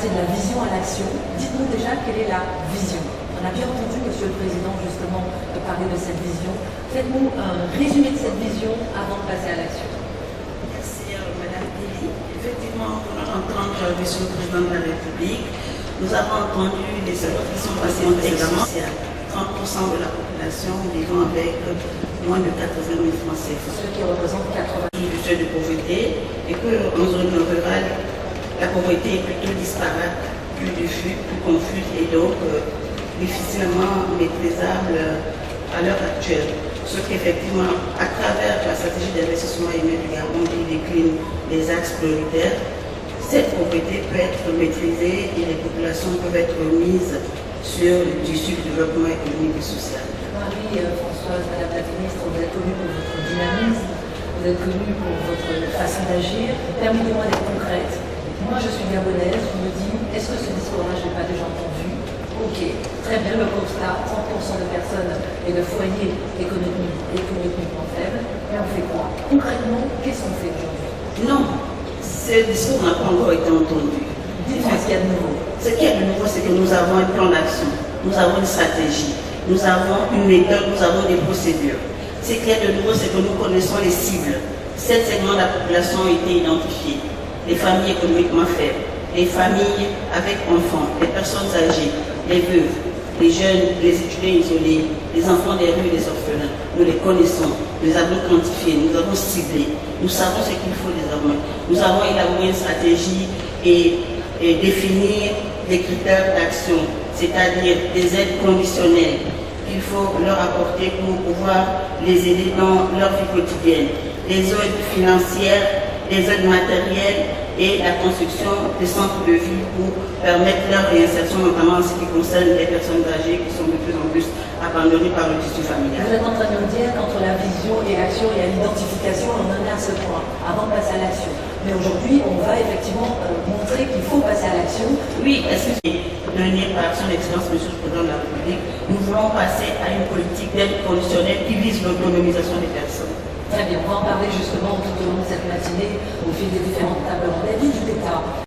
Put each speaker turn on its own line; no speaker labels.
passer de la vision à l'action. Dites-nous déjà quelle est la vision. On a bien entendu, Monsieur le Président, justement, parler de cette vision. Faites-nous un résumé de cette vision avant de passer à l'action.
Merci, Madame Dili. Effectivement, on a entendu Monsieur le Président de la République. Nous avons entendu les œuvres qui sont passées précédemment. 30% de la population vivant avec moins de 80 000 francs CFA.
Ce qui représente 80
du seuil de pauvreté, et qu'en zone rurale, la pauvreté est plutôt disparate, plus diffuse, plus confuse et donc difficilement maîtrisable à l'heure actuelle. Ce qu'effectivement, à travers la stratégie d'investissement Aimé du Gabon qui décline les axes prioritaires, cette pauvreté peut être maîtrisée et les populations peuvent être mises sur le tissu du développement économique et social.
Marie-Françoise, Madame la Ministre, vous êtes connue pour votre dynamisme, vous êtes connue pour votre façon d'agir. Permettez-moi d'être concrète. Moi, je suis gabonaise, je me dis, est-ce que ce discours-là, je ne l'ai pas déjà entendu? Ok, très bien, le constat, 30% de personnes et de foyers économiquement faibles. Mais on fait quoi? Concrètement, qu'est-ce qu'on fait aujourd'hui?
Non, ce discours n'a pas encore été entendu.
Dites-moi ce qu'il y a de nouveau.
Ce qu'il y a de nouveau, c'est que nous avons un plan d'action, nous avons une stratégie, nous avons une méthode, nous avons des procédures. Ce qu'il y a de nouveau, c'est que nous connaissons les cibles. 7 segments de la population ont été identifiés. Les familles économiquement faibles, les familles avec enfants, les personnes âgées, les veuves, les jeunes, les étudiants isolés, les enfants des rues et des orphelins. Nous les connaissons, nous les avons quantifiés, nous avons ciblés, nous savons ce qu'il faut désormais. Nous avons élaboré une stratégie et définir des critères d'action, c'est-à-dire des aides conditionnelles qu'il faut leur apporter pour pouvoir les aider dans leur vie quotidienne, des aides financières, des aides matérielles et la construction des centres de vie pour permettre leur réinsertion, notamment en ce qui concerne les personnes âgées qui sont de plus en plus abandonnées par le tissu familial.
Vous êtes en train de nous dire qu'entre la vision et l'action, il y a l'identification, on en est à ce point, avant de passer à l'action. Mais aujourd'hui, on va effectivement montrer qu'il faut passer à l'action.
Oui, parce que donné par son Excellence, Monsieur le Président de la République, nous voulons passer à une politique d'aide conditionnelle qui vise l'autonomisation des personnes.
Très bien, on va en parler justement tout au long de cette matinée, au fil des différentes tables rondes. La vie du d'État.